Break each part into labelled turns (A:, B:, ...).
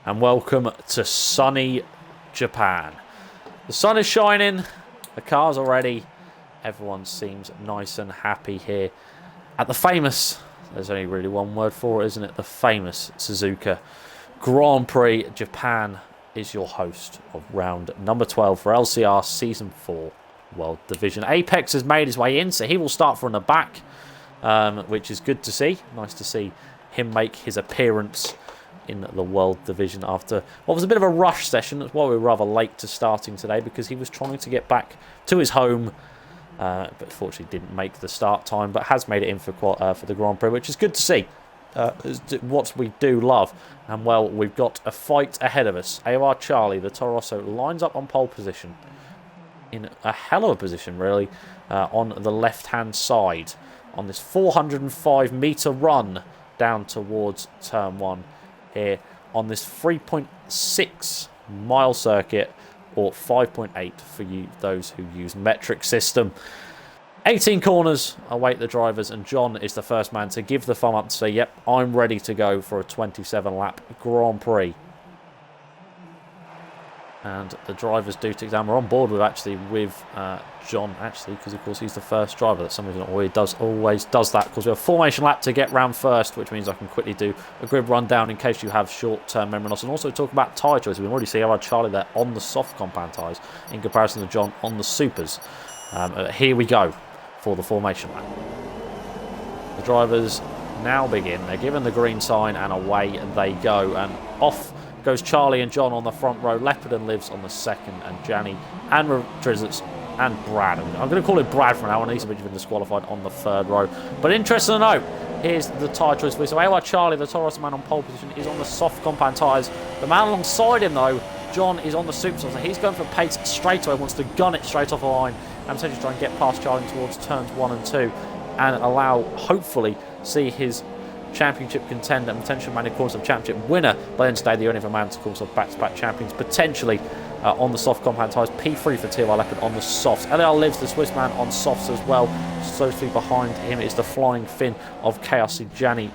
A: And welcome to sunny Japan. The sun is shining, the cars are ready, everyone seems nice and happy here at the famous, there's only really one word for it, isn't it? The famous Suzuka Grand Prix. Japan is your host of round number 12 for LCR Season 4 World Division. Apex has made his way in, so he will start from the back, which is good to see. Nice to see him make his appearance in the World Division after what was a bit of a rush session. That's why we were rather late to starting today, because he was trying to get back to his home, but unfortunately didn't make the start time, but has made it in for the Grand Prix, which is good to see. What we do love. And well, we've got a fight ahead of us. AOR Charlie, the Toro Rosso, lines up on pole position, in a hell of a position really, on the left hand side on this 405 meter run down towards turn 1 here on this 3.6 mile circuit, or 5.8 for you those who use metric system. 18 corners await the drivers, and John is the first man to give the thumb up to say, yep, I'm ready to go for a 27 lap Grand Prix. And the drivers do tick down. We're on board with John, because of course he's the first driver. That's something that always does that. Of course, we have a formation lap to get round first, which means I can quickly do a grid rundown in case you have short-term memory loss, and also talk about tyre choice. We can already see our Charlie there on the soft compound tyres in comparison to John on the supers. Here we go for the formation lap. The drivers now begin. They're given the green sign, and away they go. And off goes Charlie and John on the front row. Leopard and Lives on the second, and Janny and Drizzets and Brad. I'm going to call it Brad for now, and he's been disqualified on the third row. But interesting to note, here's the tyre choice for you. So AOR Charlie, the Toro Rosso man on pole position, is on the soft compound tyres. The man alongside him, though, John, is on the super soft. So he's going for pace straight away, wants to gun it straight off the line, and potentially try and get past Charlie towards turns 1 and 2, and allow, hopefully, see his championship contender and potential man, of course, of championship winner by then today, the only other man to course of back-to-back champions, potentially on the soft compound tyres. P3 for TOR Leopard on the softs. LCR Lives, the Swiss man, on softs as well. Closely behind him is the flying fin of Chaos Gianni.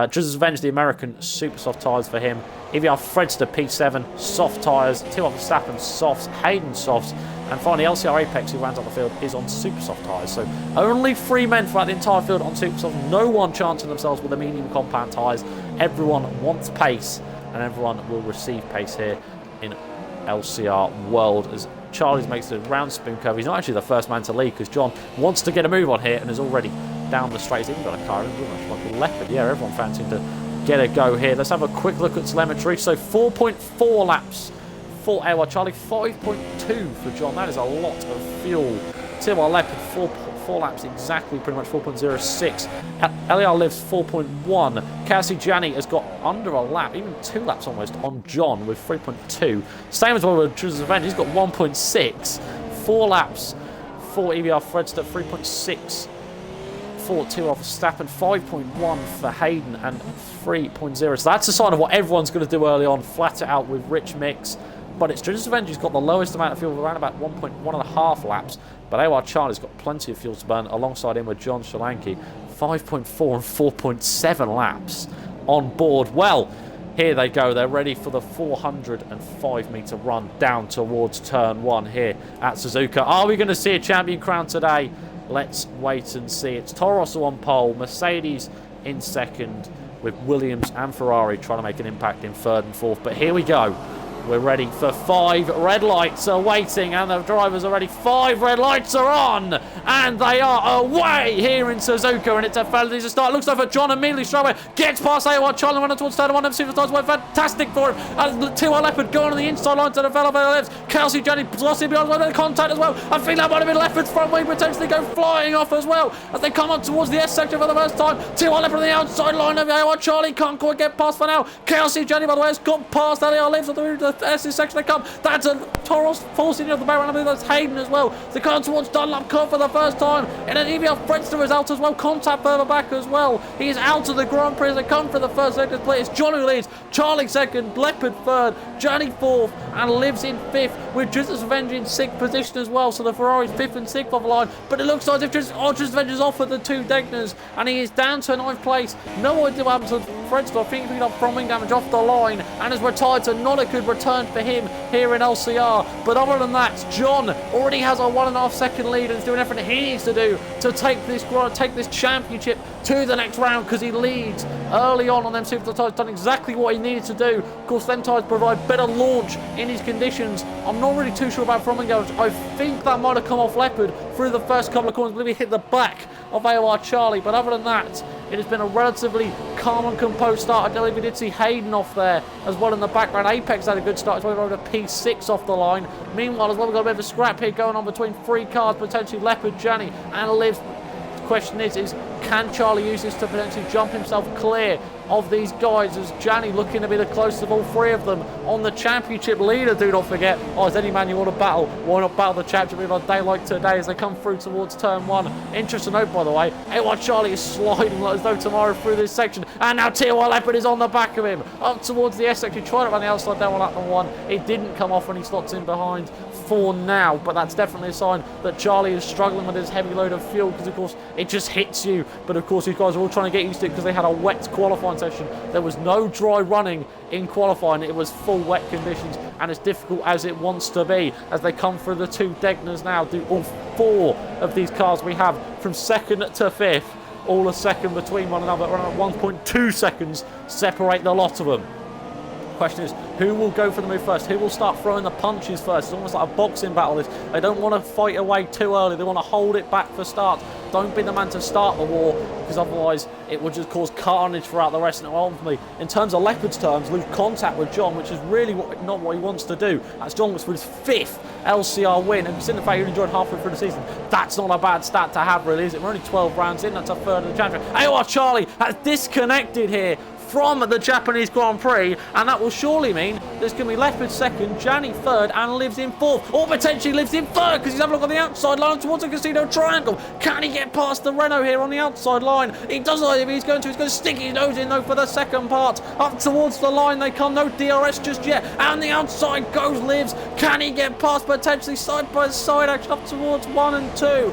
A: Drizzle's Revenge, the American super soft tyres for him. EVR Fredster P7 soft tyres. TOR Verstappen softs. Hayden softs. And finally, LCR Apex, who rounds up the field, is on super soft tyres. So only 3 men throughout the entire field on super soft. No one chancing themselves with the medium compound tyres. Everyone wants pace, and everyone will receive pace here in LCR World, as Charlie makes the round spoon curve. He's not actually the first man to lead, because John wants to get a move on here and is already down the straight. He's even got a car in, like a Leopard. Yeah, everyone fancying to get a go here. Let's have a quick look at telemetry. So 4.4 laps for AOR Charlie, 5.2 for John. That is a lot of fuel. TOR Leopard, 4 laps exactly, pretty much 4.06. LCR Lives 4.1. Chaos Gianni has got under a lap, even 2 laps almost, on John with 3.2. Same as well with Drizzle's Revenge, he's got 1.6. 4 laps for EVR Fredster, 3.6 for TOR Verstappen, 5.1 for Hayden, and 3.0. So that's a sign of what everyone's going to do early on, flat it out with rich mix. But it's Drizzle's Revenge who's got the lowest amount of fuel, around about 1.5 laps. But AOR Charlie's got plenty of fuel to burn alongside him with John Shalanki. 5.4 and 4.7 laps on board. Well, here they go. They're ready for the 405 meter run down towards turn 1 here at Suzuka. Are we going to see a champion crown today? Let's wait and see. It's Toro Rosso on pole, Mercedes in second, with Williams and Ferrari trying to make an impact in third and fourth. But here we go. We're ready for 5 red lights are waiting, and the drivers are ready. 5 red lights are on, and they are away here in Suzuka, and it's a felony to start. Looks like for John immediately straight away gets past AOR Charlie, running towards turn 1. Superstars went fantastic for him. And TOR Leopard going on the inside line to the Velvet Lives. Kelsey Johnny lost him behind with contact as well. I think that might have been Leopard's front wing potentially go flying off as well as they come up towards the S section for the first time. TOR Leopard on the outside line of AOR Charlie, can't quite get past for now. Kelsey Johnny, by the way, has got past LCR Lives on the the S's section they come. That's a Toros forcing of the background. I believe that's Hayden as well. They come towards Dunlop Cup for the first time. And then EVL Fredster is out as well. Contact further back as well. He is out of the Grand Prix as they come for the first second place. It's John who leads. Charlie second. Leopard third. Johnny fourth. And Lives in fifth. With Justice Avenger in sixth position as well. So the Ferrari's fifth and sixth off the line. But it looks like if Justice Avenger's offered the two Degners. And he is down to ninth place. No idea what happened to Fredster. I think he picked up from wing damage off the line. And has retired. So not a good return for him here in LCR. But other than that, John already has a 1.5 second lead and is doing everything he needs to do to take this championship to the next round, because he leads early on them super tyres, done exactly what he needed to do. Of course, them tyres provide better launch in these conditions. I'm not really too sure about Fromming damage. I think that might have come off Leopard through the first couple of corners. Maybe hit the back of AOR Charlie, but other than that, it has been a relatively calm and composed start. I believe we did see Hayden off there as well in the background. Apex had a good start as well, over to P6 off the line. Meanwhile, as well, we've got a bit of a scrap here going on between three cars, potentially Leopard, Janny, and Liv. The question is can Charlie use this to potentially jump himself clear of these guys, as Janny looking to be the closest of all three of them on the championship leader? Do not forget, as any man you want to battle, why not battle the championship on a day like today as they come through towards turn one. Interesting note, by the way, AY Charlie is sliding like as though tomorrow through this section, and now TOR Leopard is on the back of him up towards the S section. He tried it on the outside down on lap number one. It didn't come off when he slots in behind for now, but that's definitely a sign that Charlie is struggling with his heavy load of fuel, because of course it just hits you. But of course these guys are all trying to get used to it because they had a wet qualifying session. There was no dry running in qualifying. It was full wet conditions, and as difficult as it wants to be as they come through the two Degners now. Do all four of these cars we have from second to fifth, all a second between one another, around 1.2 seconds separate the lot of them. Question is, who will go for the move first? Who will start throwing the punches first? It's almost like a boxing battle. They don't want to fight away too early. They want to hold it back for start. Don't be the man to start the war, because otherwise it will just cause carnage throughout the rest. And ultimately, in terms of Leopard's terms, lose contact with John, which is really not what he wants to do. That's John was for his fifth LCR win, and considering the fact he enjoyed halfway through the season, that's not a bad stat to have, really, is it? We're only 12 rounds in. That's a third of the championship. AOR Charlie has disconnected here from the Japanese Grand Prix, and that will surely mean there's going to be Leopard second, Janny third, and Lives in fourth, or potentially Lives in third, because he's having a look on the outside line towards the Casino Triangle. Can he get past the Renault here on the outside line? He does not. If he's going to stick his nose in though for the second part. Up towards the line they come. No DRS just yet, and the outside goes Lives. Can he get past potentially side by side action up towards 1 and 2?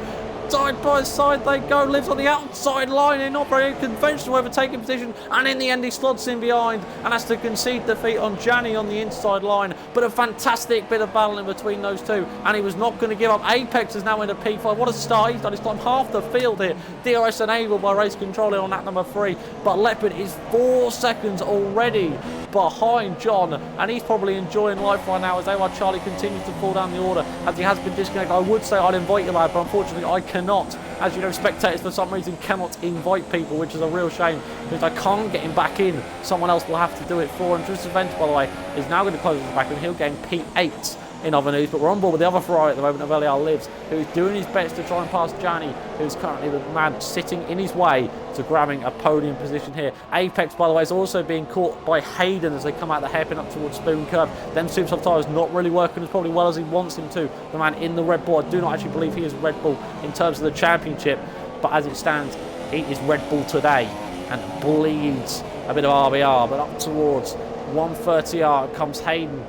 A: Side by side they go. Lives on the outside line in not very conventional overtaking position, and in the end he slots in behind and has to concede defeat on Janny on the inside line. But a fantastic bit of battle in between those two, and he was not going to give up. Apex is now into P5. What a start he's done. He's climbed half the field here. DRS enabled by race control on lap number 3, but Leopard is 4 seconds already behind John, and he's probably enjoying life right now as AY Charlie continues to fall down the order as he has been disconnected. I would say I'd invite you, lad, but unfortunately I cannot. As you know, spectators for some reason cannot invite people, which is a real shame, because I can't get him back in. Someone else will have to do it for him. This event, by the way, is now going to close his back, and he'll gain P8 in other news. But we're on board with the other Ferrari at the moment of LCR Lives, who's doing his best to try and pass Janny, who's currently the man sitting in his way to grabbing a podium position here. Apex, by the way, is also being caught by Hayden as they come out the hairpin up towards Spoon Curve. Them super soft tyres not really working as probably well as he wants him to. The man in the Red Bull, I do not actually believe he is Red Bull in terms of the championship, but as it stands, he is Red Bull today and bleeds a bit of RBR. But up towards 130R comes Hayden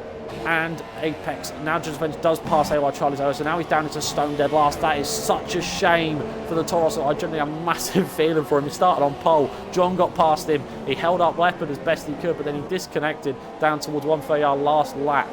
A: and Apex. Now Just Adventure does pass AY Charlie's over, so now he's down into stone dead last. That is such a shame for the Toros. I generally have a massive feeling for him. He started on pole, John got past him, he held up Leopard as best he could, but then he disconnected down towards 130R last lap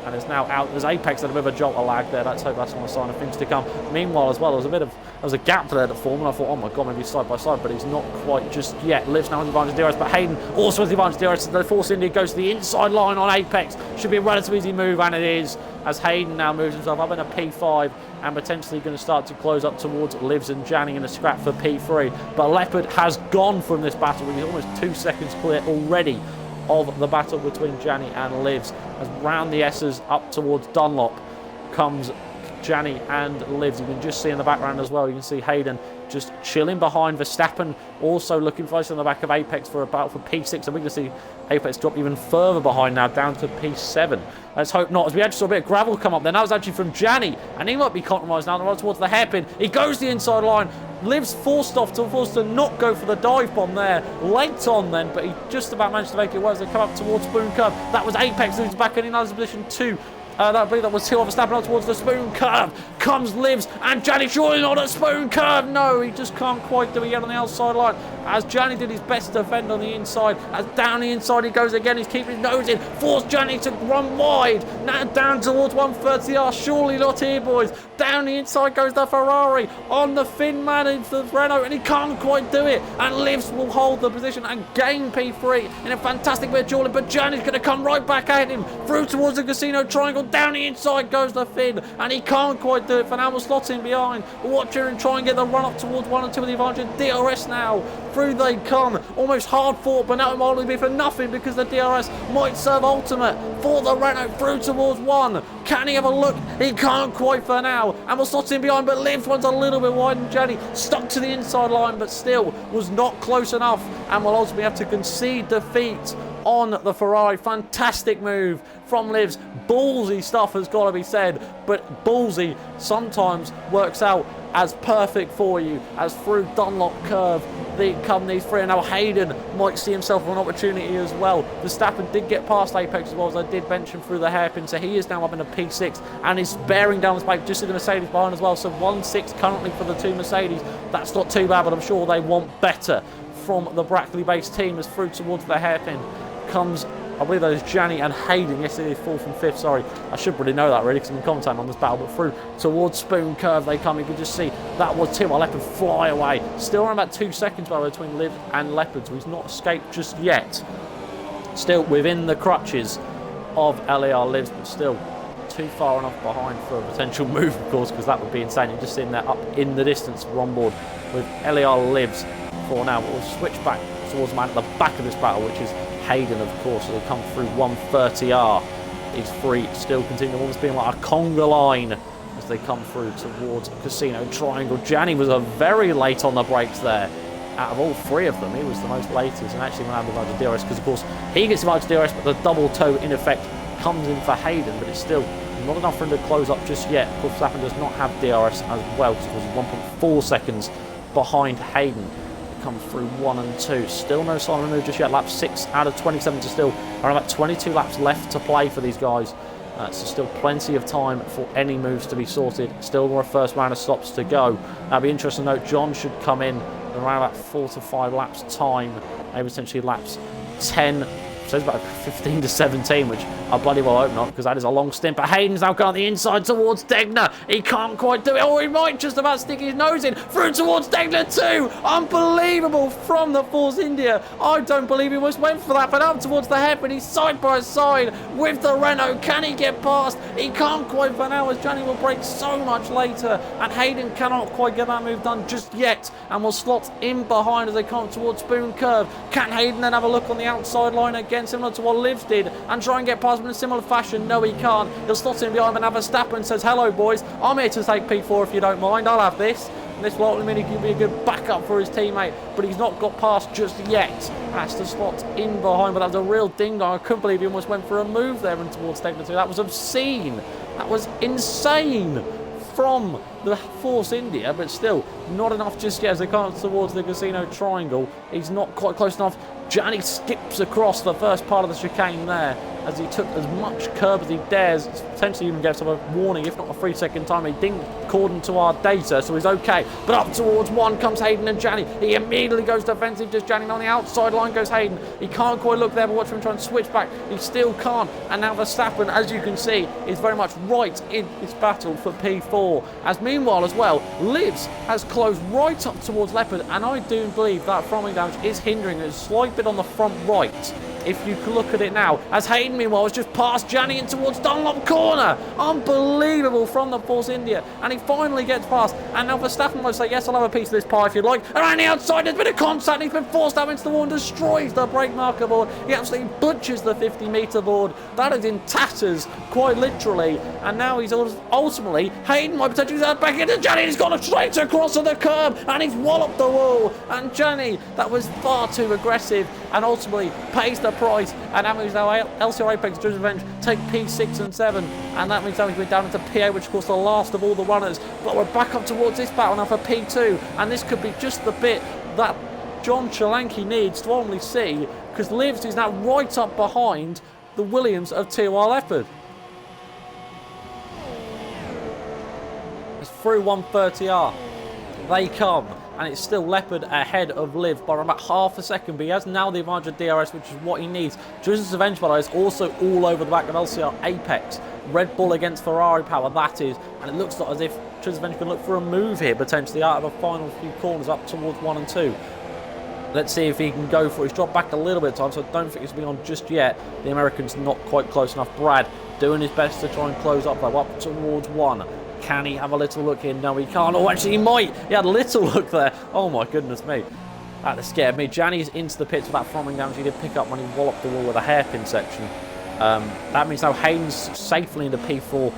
A: and is now out. There's Apex had a bit of a jolt of lag there. Let's hope that's not a sign of things to come. Meanwhile as well, there was a gap there that formed, and I thought, oh my god, maybe side by side, but he's not quite just yet. Lives now with the advantage of DRS, but Hayden also has the advantage of DRS. The Force India goes to the inside line on Apex. Should be a relatively easy move, and it is, as Hayden now moves himself up in a P5 and potentially going to start to close up towards Lives and Janny in a scrap for P3. But Leopard has gone from this battle. He's almost 2 seconds clear already of the battle between Janny and Lives. As round the S's up towards Dunlop comes Janny and Lives. You can just see in the background as well, you can see Hayden just chilling behind Verstappen, also looking close on the back of Apex for a battle for P6. And we're going to see Apex drop even further behind now, down to P7. Let's hope not, as we actually saw a bit of gravel come up then. That was actually from Gianni, and he might be compromised now, right towards the hairpin. He goes the inside line, Liv's forced to not go for the dive bomb there. Late on then, but he just about managed to make it work as they come up towards Spoon Curve. That was Apex who's back in another position too. I believe that was Hill Verstappen up towards the Spoon Curve. Comes Livs, and Gianni surely not at Spoon Curve. No, he just can't quite do it yet on the outside line. As Gianni did his best to defend on the inside. As down the inside he goes again. He's keeping his nose in. Forced Gianni to run wide. Now down towards 130R. Surely not here, boys. Down the inside goes the Ferrari. On the Finn man into the Renault, and he can't quite do it. And Livs will hold the position and gain P3 in a fantastic bit of dueling. But Gianni's going to come right back at him. Through towards the Casino Triangle. Down the inside goes the Finn, and he can't quite do it. For now, we'll slot in behind. Watch here and try and get the run up towards 1 and 2 with the advantage. DRS now. Through they come. Almost hard fought, but now it might only be for nothing because the DRS might serve ultimate for the Renault through towards 1. Can he have a look? He can't quite for now. And we'll slot in behind, but Livs one's a little bit wide, and Gianni stuck to the inside line, but still was not close enough, and will ultimately have to concede defeat on the Ferrari. Fantastic move from Livs. Ballsy stuff has got to be said, but ballsy sometimes works out as perfect for you, as through Dunlop Curve they come these three, and now Hayden might see himself an opportunity as well. Verstappen did get past Apex as well, as I did mention, through the hairpin, so he is now up in a P6 and is bearing down the spike. Just see the Mercedes behind as well, so 1-6 currently for the two Mercedes. That's not too bad, but I'm sure they want better from the Brackley based team. As through towards the hairpin comes, I believe that is Gianni and Hayden. Yes, it is 4th and 5th. Sorry, I should really know that really because I'm commentating on this battle. But through towards Spoon Curve they come. You can just see that was TOR Leopard fly away. Still around about 2 seconds by the way between Liv and Leopard, so he's not escaped just yet. Still within the crutches of LAR Livs, but still too far enough behind for a potential move, of course, because that would be insane. You're just sitting there up in the distance. We're on board with LAR Livs for now. We'll switch back towards the man at the back of this battle, which is Hayden, of course. So they come through 130R. These three still continue almost being like a conga line as they come through towards Casino Triangle. Gianni was a very late on the brakes there. Out of all three of them, he was the most latest, and actually went out of the DRS because, of course, he gets the DRS, but the double toe in effect comes in for Hayden, but it's still not enough for him to close up just yet. Of course, Verstappen does not have DRS as well because it was 1.4 seconds behind Hayden. Come through 1 and 2. Still no sign of move just yet. Lap 6 out of 27 to still around about 22 laps left to play for these guys. So still plenty of time for any moves to be sorted. Still more first round of stops to go. That'll be interesting to note. John should come in around about 4 to 5 laps time. Maybe potentially laps 10. So it's about 15 to 17, which I bloody well hope not, because that is a long stint. But Hayden's now gone on the inside towards Degner. He can't quite do it. Oh, he might just about stick his nose in. Through towards Degner too. Unbelievable from the Force India. I don't believe he almost went for that, but up towards the hairpin. He's side by side with the Renault. Can he get past? He can't quite for now, as Gianni will break so much later. And Hayden cannot quite get that move done just yet. And will slot in behind as they come towards Spoon Curve. Can Hayden then have a look on the outside line again, similar to what Livs did, and try and get past him in a similar fashion? No, he can't. He'll slot in behind, but now Verstappen says, hello boys, I'm here to take P4 if you don't mind, I'll have this. And this will ultimately mean he can be a good backup for his teammate, but he's not got past just yet. Has to slot in behind, but that was a real ding-dong. I couldn't believe he almost went for a move there and towards Degner 2. That was obscene. That was insane from the Force India, but still not enough just yet as they come towards the Casino Triangle. He's not quite close enough. Gianni skips across the first part of the chicane there as he took as much curb as he dares, potentially even gave himself a warning, if not a 3-second time. He dinged according to our data, so he's okay. But up towards 1 comes Hayden and Gianni. He immediately goes defensive, just Gianni. On the outside line goes Hayden. He can't quite look there, but watch him try and switch back. He still can't. And now Verstappen, as you can see, is very much right in this battle for P4. As meanwhile as well, Livs has closed right up towards Leopard, and I do believe that frontwing damage is hindering. There's a slight bit on the front right if you look at it now, as Hayden meanwhile has just passed Gianni in towards Dunlop corner. Unbelievable from the Force India, and he finally gets past, and now Verstappen might say, yes, I'll have a piece of this pie if you'd like. Around the outside, there's been a contact, and he's been forced out into the wall and destroys the brake marker board. He absolutely butchers the 50-metre board. That is in tatters, quite literally, and now he's ultimately, Hayden might potentially get back into Gianni, and he's gone straight across to the curb, and he's walloped the wall, and Gianni, that was far too aggressive, and ultimately pays the price, and that means now LCR Apex Drift Revenge take P6 and 7, and that means now we're down into P8, which of course the last of all the runners, but we're back up towards this battle now for P2, and this could be just the bit that John Chalanky needs to only see, because Livs is now right up behind the Williams of TOR Leopard. It's through 130R. They come, and it's still Leopard ahead of Liv by about half a second, but he has now the advantage of DRS, which is what he needs. Drizzle's Revenge, by the way, is also all over the back of LCR Apex. Red Bull against Ferrari power, that is, and it looks like as if Drizzle's Revenge can look for a move here, potentially, out of a final few corners up towards 1 and 2. Let's see if he can go for it. He's dropped back a little bit of time, so I don't think he's been on just yet. The American's not quite close enough. Brad doing his best to try and close up, though, up towards 1. Can he have a little look in? No, he can't. Oh, actually, he might. He had a little look there. Oh, my goodness me. That scared me. Gianni's into the pits with that front wing damage he did pick up when he walloped the wall with a hairpin section. That means now Hayden's safely into P4.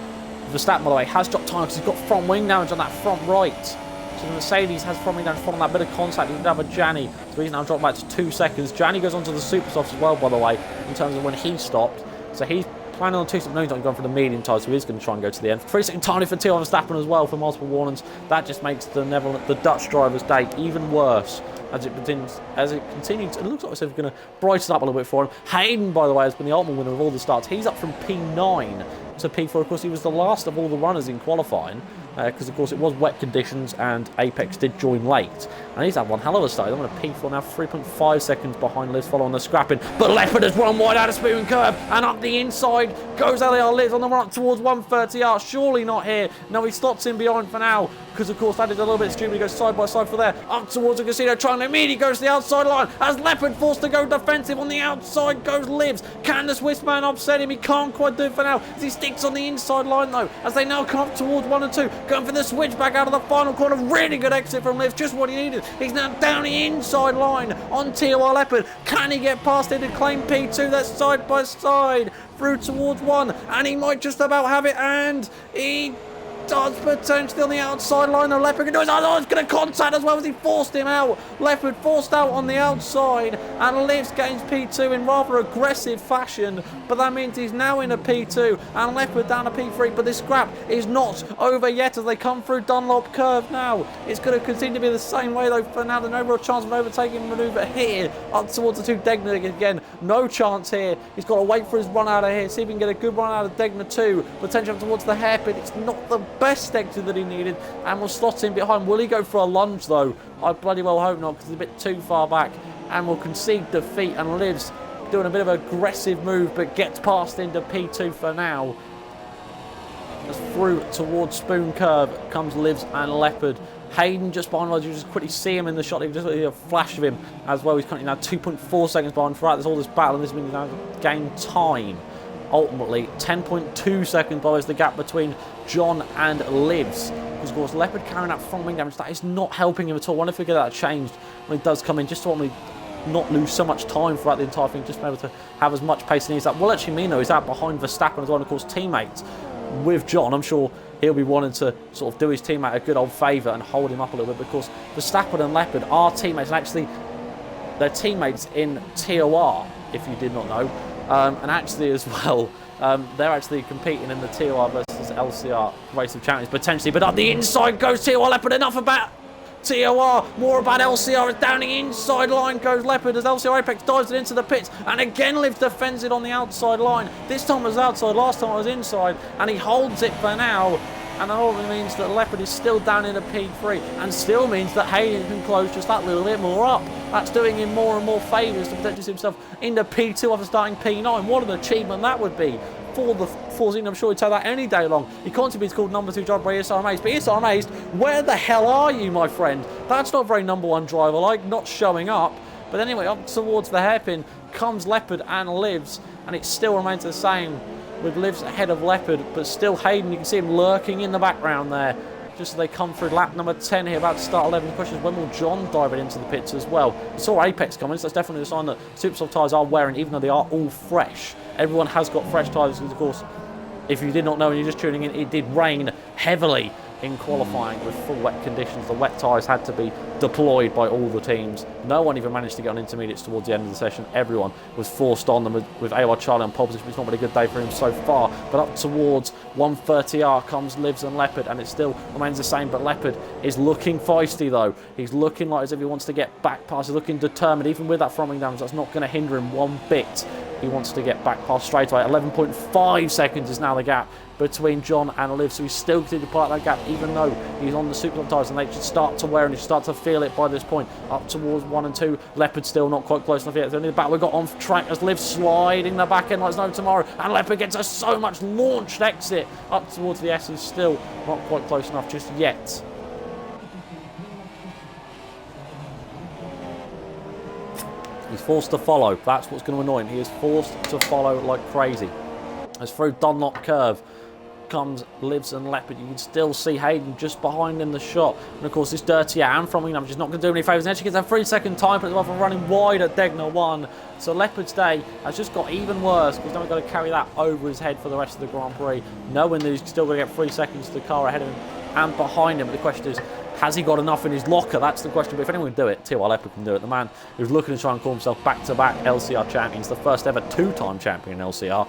A: Verstappen, by the way, has dropped time because he's got front wing damage on that front right. So the Mercedes has front wing damage from that bit of contact. He did have a Gianni. So he's now dropped back to 2 seconds. Gianni goes on to the super softs as well, by the way, in terms of when he stopped. So he's planning on 2 seconds. No, he's not going for the medium tire, so he's going to try and go to the end. 3 second time for TOR Verstappen as well for multiple warnings. That just makes the Dutch driver's day even worse as it continues. It looks like it's going to brighten up a little bit for him. Hayden, by the way, has been the ultimate winner of all the starts. He's up from P9 to P4. Of course, he was the last of all the runners in qualifying, because of course it was wet conditions and Apex did join late, and he's had one hell of a start. I'm going to P4 now, 3.5 seconds behind Liz following the scrapping, but Leopard has run wide out of spoon curve, and up the inside goes LAR Liz on the run up towards 130R. Surely not here. No, he stops in behind for now, because of course that is a little bit stupid. He goes side by side for there, up towards the casino, trying to immediately goes to the outside line as Leopard forced to go defensive. On the outside goes Livs. Can the Swiss man upset him? He can't quite do it for now, as he sticks on the inside line though, as they now come up towards 1 and 2, going for the switch back out of the final corner. Really good exit from Livs, just what he needed. He's now down the inside line on TOR Leopard. Can he get past it and claim P2? That's side by side through towards 1, and he might just about have it, and he does potentially on the outside line. The Leopard can do it. Oh, it's going to contact as well as he forced him out. Leopard forced out on the outside, and Livs gains P2 in rather aggressive fashion, but that means he's now in a P2 and Leopard down a P3. But this scrap is not over yet as they come through Dunlop curve now. It's going to continue to be the same way though for now. There's no real chance of an overtaking manoeuvre here up towards the 2. Degner again, no chance here. He's got to wait for his run out of here, see if he can get a good run out of Degner 2, potentially up towards the hairpin. It's not the best exit that he needed, and will slot in behind. Will he go for a lunge though? I bloody well hope not, because it's a bit too far back, and will concede defeat, and Livs doing a bit of an aggressive move but gets past into P2 for now. As through towards Spoon Curve comes Livs and Leopard. Hayden just behind, you just quickly see him in the shot. You just a flash of him as well. He's currently now 2.4 seconds behind throughout all this battle, and this means now gain time. Ultimately, 10.2 seconds by is the gap between John and Livs. Because of course, Leopard carrying out front wing damage, that is not helping him at all. I wonder if we get that changed when he does come in, just to want not lose so much time throughout the entire thing, just be able to have as much pace as he needs. That will actually mean though he's out behind Verstappen as well, and of course teammates with John. I'm sure he'll be wanting to sort of do his teammate a good old favour and hold him up a little bit, because Verstappen and Leopard are teammates, and actually they're teammates in TOR, if you did not know. And actually as well, they're actually competing in the TOR versus LCR Race of Champions potentially. But up the inside goes TOR Leopard. Enough about TOR, more about LCR. Down the inside line goes Leopard as LCR Apex dives it into the pits, and again Liv defends it on the outside line. This time it was outside, last time it was inside, and he holds it for now. And that ultimately means that Leopard is still down in a P3, and still means that Hayden can close just that little bit more up. That's doing him more and more favours to potentially see himself into P2 after starting P9. What an achievement that would be for the Force India. I'm sure he'd take that any day long. He can't be called number 2 driver by ESR Amazed, but ESR Amazed, where the hell are you, my friend? That's not very number 1 driver like, not showing up. But anyway, up towards the hairpin comes Leopard and Livs, and it still remains the same with Livs ahead of Leopard, but still Hayden, you can see him lurking in the background there. Just as they come through lap number 10 here, about to start 11. The question is, when will John dive it into the pits as well? We saw Apex coming, so that's definitely a sign that super soft tyres are wearing, even though they are all fresh. Everyone has got fresh tyres, because of course, if you did not know and you're just tuning in, it did rain heavily in qualifying with full wet conditions. The wet tyres had to be deployed by all the teams. No one even managed to get on intermediates towards the end of the session. Everyone was forced on them with AR Charlie on pole position. It's not been a good day for him so far, but up towards 130R comes Livs and Leopard, and it still remains the same, but Leopard is looking feisty though. He's looking like as if he wants to get back past. He's looking determined. Even with that frothing damage, that's not going to hinder him one bit. He wants to get back past straight away. 11.5 seconds is now the gap between John and Liv, so he's still continuing to part that gap, even though he's on the super soft tyres, and they should start to wear and you start to feel it by this point. Up towards 1 and 2, Leopard still not quite close enough yet. The only battle we got on track as Liv sliding the back end like no tomorrow, and Leopard gets a so much launched exit up towards the S. Is still not quite close enough just yet. He's forced to follow. That's what's going to annoy him. He is forced to follow like crazy. As through Dunlop Curve comes Livs and Leopard, you can still see Hayden just behind in the shot. And of course, this dirty and from Wingham just not going to do any favours. And actually gets a 3-second time but as well for running wide at Degner 1. So Leopard's day has just got even worse, because now we've got to carry that over his head for the rest of the Grand Prix, knowing that he's still going to get 3 seconds to the car ahead of him and behind him. But the question is, has he got enough in his locker? That's the question. But if anyone can do it, TOR Leopard can do it. The man who's looking to try and call himself back-to-back LCR champions, the first ever 2-time champion in LCR.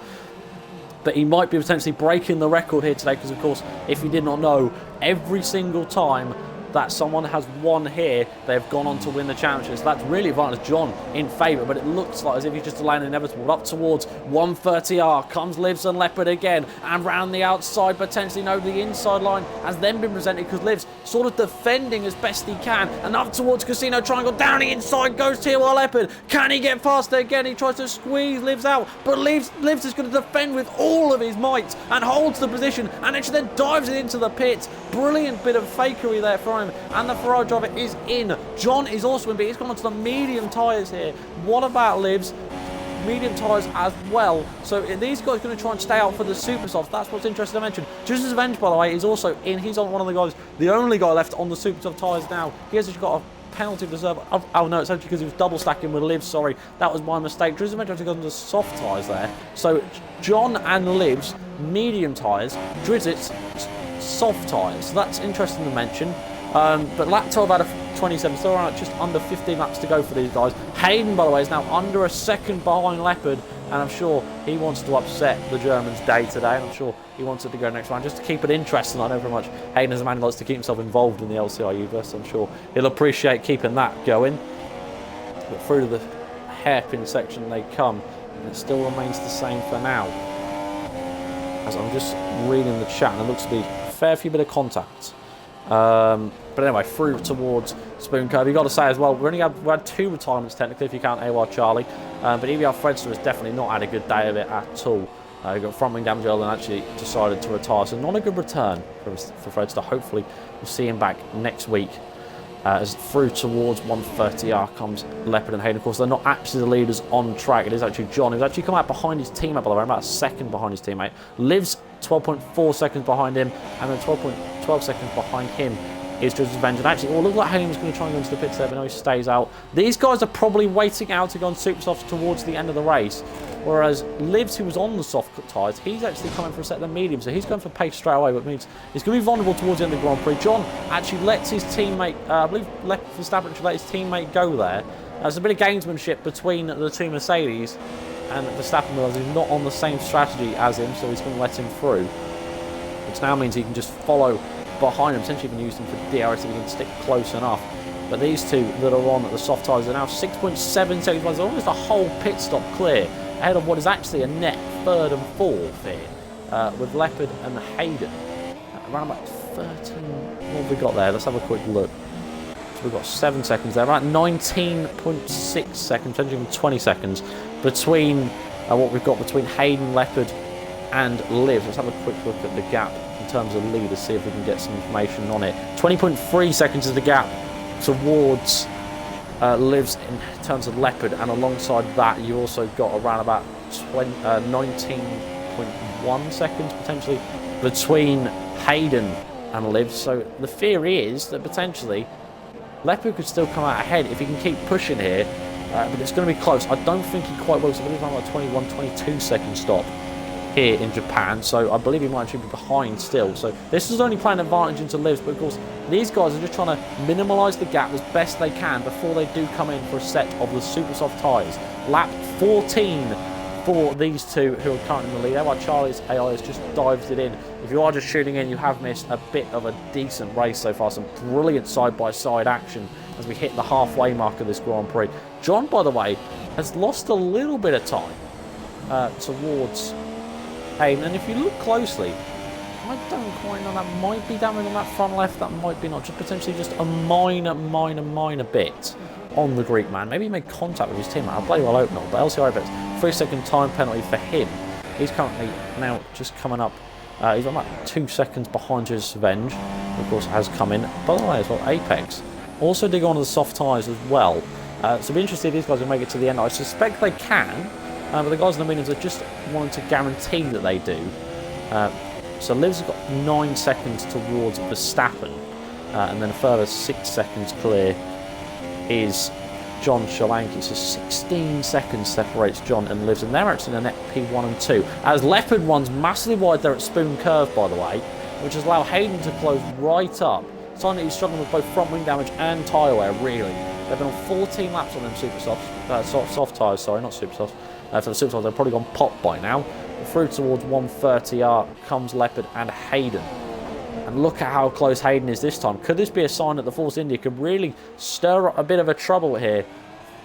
A: But he might be potentially breaking the record here today, because of course, if you did not know, every single time that someone has won here, they've gone on to win the championship. So that's really advantage John in favour, but it looks like as if he's just delaying the inevitable. Up towards 130R comes Livs and Leopard again, and round the outside, potentially no, the inside line has then been presented, because Livs sort of defending as best he can, and up towards Casino Triangle, down the inside goes TOR Leopard. Can he get past it again? He tries to squeeze Livs out, but Livs is going to defend with all of his might and holds the position, and actually then dives it into the pit. Brilliant bit of fakery there for him, and the Ferrari driver is in. John is also in, but he's gone onto the medium tyres here. What about Livs? Medium tyres as well. So these guys are going to try and stay out for the super softs. That's what's interesting to mention. Just as Avenge, by the way, is also in. He's on one of the guys, the only guy left on the super soft tyres now. He has actually got a penalty reserve. Oh no, it's actually because he was double stacking with Livs. Sorry, that was my mistake. Drizzle actually got into soft tyres there. So John and Livs, medium tyres. Drizzit's soft tyres. So that's interesting to mention. But lap 12 out of 27, still around just under 15 laps to go for these guys. Hayden, by the way, is now under a second behind Leopard, and I'm sure he wants to upset the German's day today, and I'm sure he wants it to go next round just to keep it interesting. I know very much Hayden is a man who likes to keep himself involved in the LCR universe, so I'm sure he'll appreciate keeping that going. But through to the hairpin section they come, and it still remains the same for now. As I'm just reading the chat, and it looks to be a fair few bit of contact. But anyway, through towards Spoon Curve. You've got to say as well, we had 2 retirements technically if you count AR Charlie, but EVR Fredster has definitely not had a good day of it at all. He got front wing damage earlier and actually decided to retire, so not a good return for Fredster. Hopefully we'll see him back next week. As through towards 130R comes Leopard and Hayden. Of course, they're not actually the leaders on track. It is actually John, who's actually come out behind his teammate, by the way, about a second behind his teammate. Livs 12.4 seconds behind him, and then 12 seconds behind him is Drizzle's Revenge. And actually, looks like Hayden's going to try and go into the pits there, but no, he stays out. These guys are probably waiting out to go on super softs towards the end of the race. Whereas Livs, who was on the soft tyres, he's actually coming for a set of the medium, so he's going for pace straight away, which means he's going to be vulnerable towards the end of the Grand Prix. John actually lets his teammate, I believe Verstappen actually let his teammate go there. There's a bit of gamesmanship between the two Mercedes, and Verstappen realises he's not on the same strategy as him, so he's going to let him through. Which now means he can just follow behind him, potentially even use them for DRS if he can stick close enough. But these two that are on the soft tyres are now 6.7 seconds, almost a whole pit stop clear, ahead of what is actually a net 3rd and 4th here, with Leopard and Hayden. Around about 13, what have we got there? Let's have a quick look. So we've got 7 seconds there, about 19.6 seconds, potentially even 20 seconds, between what we've got between Hayden, Leopard and Liv. Let's have a quick look at the gap in terms of leaders, see if we can get some information on it. 20.3 seconds is the gap towards Lives in terms of Leopard, and alongside that you also got around about 19.1 seconds potentially between Hayden and Lives. So the fear is that potentially Leopard could still come out ahead if he can keep pushing here, but it's going to be close. I don't think he quite will, so I believe around about 22 second stop here in Japan, so I believe he might actually be behind still. So this is only playing advantage into Lives, but of course these guys are just trying to minimise the gap as best they can before they do come in for a set of the super soft tyres. Lap 14 for these two who are currently in the lead. While Charlie's AI has just dived it in. If you are just shooting in, you have missed a bit of a decent race so far. Some brilliant side-by-side action as we hit the halfway mark of this Grand Prix. John, by the way, has lost a little bit of time towards Hayden, and if you look closely, I don't quite know, that might be damage on that front left, that might be not, just potentially just a minor bit on the Greek man. Maybe he made contact with his teammate. I'll bloody well hope not, but LCR bets 3-second time penalty for him. He's currently now just coming up, he's about 2 seconds behind his Venge, of course has come in. By the way as well, Apex also did go on to the soft tyres as well, so it'll be interesting if these guys will make it to the end. I suspect they can, but the guys in the mediums are just wanting to guarantee that they do. So Liv's got 9 seconds towards Verstappen, and then a further 6 seconds clear is John Solanke. So 16 seconds separates John and Livs, and they're actually in a net P1 and 2. As Leopard runs massively wide there at Spoon Curve, by the way, which has allowed Hayden to close right up. Sign that he's struggling with both front wing damage and tyre wear, really. They've been on 14 laps on them super softs, soft tyres, sorry, not super softs. For the super softs, they've probably gone pop by now. Through towards 130R comes Leopard and Hayden. And look at how close Hayden is this time. Could this be a sign that the Force India could really stir up a bit of a trouble here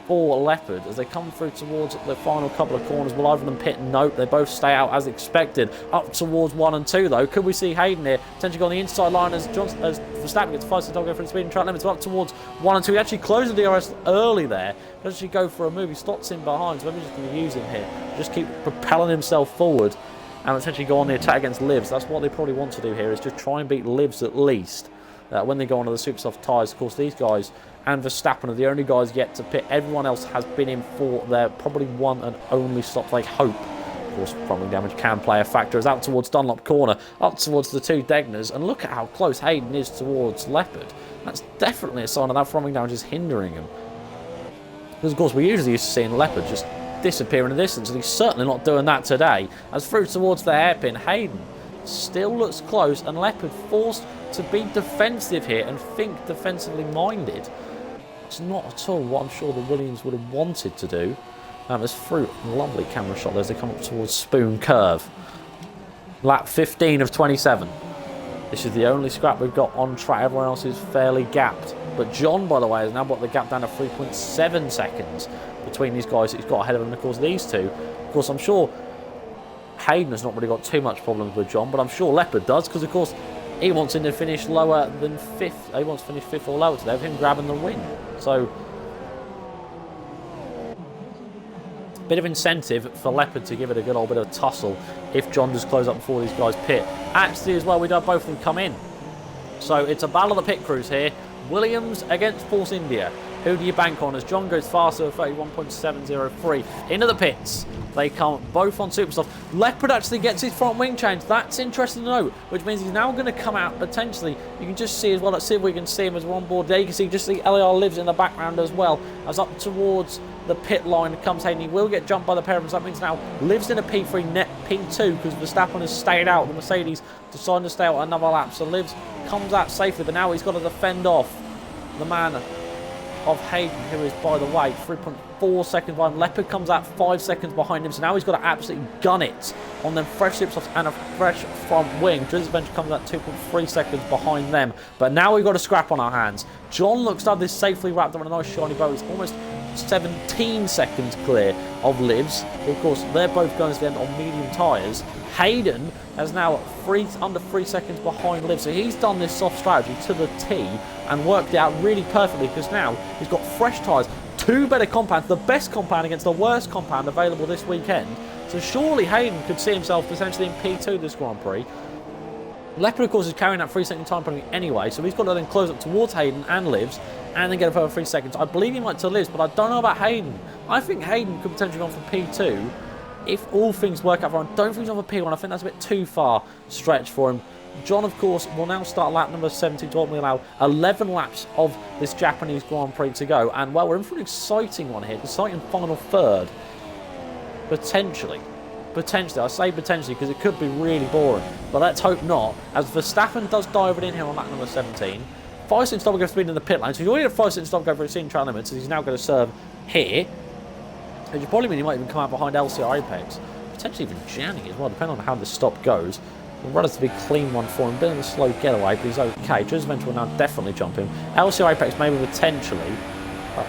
A: for Leopard as they come through towards the final couple of corners? Will either of them pit? Nope, they both stay out as expected. Up towards 1 and 2 though. Could we see Hayden here potentially go on the inside line as Verstappen gets 5 seconds go for the speed and track limits? Up towards 1 and 2. He actually closed the DRS early there. Does actually go for a move? He slots in behind, so maybe just going to use him here. Just keep propelling himself forward and essentially go on the attack against Livs. That's what they probably want to do here, is just try and beat Livs at least when they go onto the super soft tyres. Of course, these guys and Verstappen are the only guys yet to pit. Everyone else has been in for their probably one and only stop, they hope. Of course, front wing damage can play a factor. As out towards Dunlop corner, up towards the two Degners, and look at how close Hayden is towards Leopard. That's definitely a sign that front wing damage is hindering him. Because of course we're usually used to seeing Leopard just disappear in the distance, and he's certainly not doing that today. As through towards the hairpin, Hayden still looks close, and Leopard forced to be defensive here and think defensively minded. It's not at all what I'm sure the Williams would have wanted to do. As through, lovely camera shot there as they come up towards Spoon Curve. Lap 15 of 27. This is the only scrap we've got on track. Everyone else is fairly gapped. But John, by the way, has now brought the gap down to 3.7 seconds between these guys that he's got ahead of him. And of course, these two, of course, I'm sure Hayden has not really got too much problems with John, but I'm sure Leopard does, because of course he wants him to finish lower than 5th. He wants to finish 5th or lower today with him grabbing the win. So, bit of incentive for Leopard to give it a good old bit of tussle if John does close up before these guys pit. Actually, as well, we do have both of them come in. So it's a battle of the pit crews here. Williams against Force India. Who do you bank on as John goes faster at 31.703 into the pits? They come both on Supersoft. Leopard actually gets his front wing change. That's interesting to note, which means he's now going to come out potentially. You can just see as well. Let's see if we can see him as we're on board. There you can see just the LCR Lives in the background as well. As up towards the pit line comes Hayden. He will get jumped by the pair of them. So that means now Lives in a P3, net P2, because Verstappen has stayed out. The Mercedes decided to stay out another lap. So Lives comes out safely, but now he's got to defend off the man of Hayden, who is, by the way, 3.4 seconds behind. Leopard comes out 5 seconds behind him, so now he's got to absolutely gun it on them fresh Supersofts and a fresh front wing. Drizzle Bench comes out 2.3 seconds behind them, but now we've got a scrap on our hands. John looks to have this safely wrapped up in a nice shiny bow. He's almost 17 seconds clear of Lives. Of course, they're both going to the end on medium tyres. Hayden has now under 3 seconds behind Lives, so he's done this soft strategy to the T and worked it out really perfectly, because now he's got fresh tyres, 2 better compounds, the best compound against the worst compound available this weekend. So surely Hayden could see himself potentially in P2 this Grand Prix. Leopard, of course, is carrying that 3-second time penalty anyway, so he's got to then close up towards Hayden and Livs, and then get a further 3 seconds. I believe he might to Livs, but I don't know about Hayden. I think Hayden could potentially go on for P2 if all things work out for him. I don't think he's on for P1. I think that's a bit too far stretched for him. John, of course, will now start lap number 17 to ultimately allow 11 laps of this Japanese Grand Prix to go. And, well, we're in for an exciting one here. Exciting final third. Potentially. Potentially. I say potentially because it could be really boring. But let's hope not. As Verstappen does dive it in here on lap number 17. 5-second stop go speed in the pit lane. So he's already had a 5-second stop go for his track limits. So he's now going to serve here. Which probably mean he might even come out behind LCR Apex. Potentially even Gianni as well, depending on how the stop goes. A relatively clean one for him. A bit of a slow getaway, but he's okay. Joseph Venture will now definitely jump him. LCR Apex maybe potentially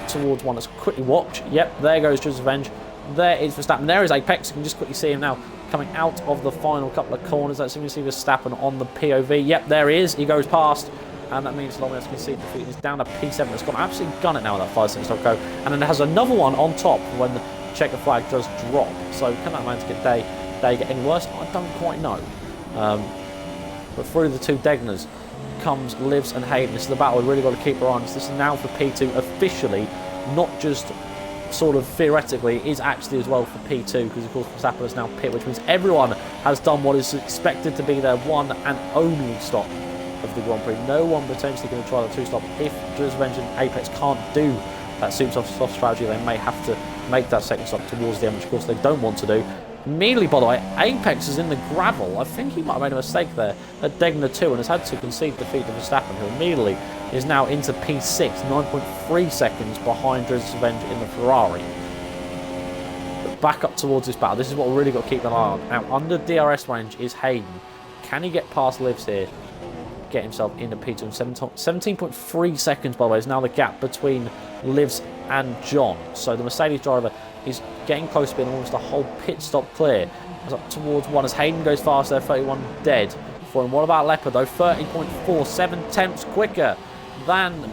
A: towards one. Let's quickly watch. Yep, there goes Joseph Venture. There is Verstappen. There is Apex. You can just quickly see him now coming out of the final couple of corners. Let's see if we see Verstappen on the POV. Yep, there he is. He goes past. And that means Long as can see defeat. He's down to P7. It's gone absolutely gun it now with that 5-second stop go. And then it has another one on top when the checker flag does drop. So can that man's day get any worse? I don't quite know. But through the two Degners comes Livs and Hayden. This is the battle we've really got to keep our eye on. This is now for P2 officially, not just sort of theoretically, it is actually as well for P2 because of course Verstappen is now pit, which means everyone has done what is expected to be their one and only stop of the Grand Prix. No one potentially going to try the 2-stop. If, just mentioned, Apex can't do that super soft strategy, they may have to make that second stop towards the end, which of course they don't want to do. Immediately, by the way, Apex is in the gravel. I think he might have made a mistake there at Degner 2 and has had to concede defeat to Verstappen, who immediately is now into P6, 9.3 seconds behind Joseph Venture in the Ferrari. But back up towards this battle. This is what we've really got to keep an eye on. Now, under DRS range is Hayden. Can he get past Livs here? Get himself into P2 and 17.3 seconds, by the way, is now the gap between Livs and John. So the Mercedes driver is getting close to being almost a whole pit stop clear. As up towards one as Hayden goes fast there, 31 dead for him. What about Leopard though? 30.4, 7 tenths quicker than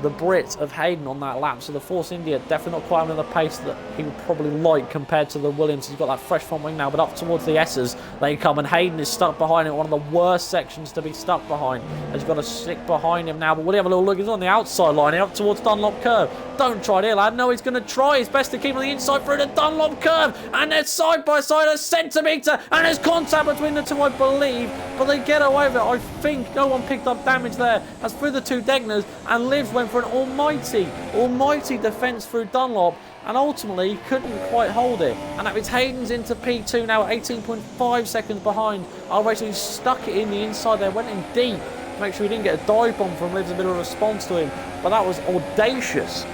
A: the Brit of Hayden on that lap. So the Force India definitely not quite on the pace that he would probably like compared to the Williams. He's got that fresh front wing now, but up towards the S's they come, and Hayden is stuck behind it. One of the worst sections to be stuck behind. He's got to stick behind him now, but we'll have a little look. He's on the outside line here, up towards Dunlop curve. Don't try it here, lad. No, he's going to try his best to keep on the inside through the Dunlop curve, and they're side by side a centimetre, and there's contact between the two, I believe, but they get away with it. I think no one picked up damage there as through the two Degners, and Livs went for an almighty defence through Dunlop, and ultimately couldn't quite hold it. And that means Hayden's into P2 now at 18.5 seconds behind. Oh, basically stuck it in the inside there, went in deep to make sure he didn't get a dive bomb from Livs, a bit of a response to him. But that was audacious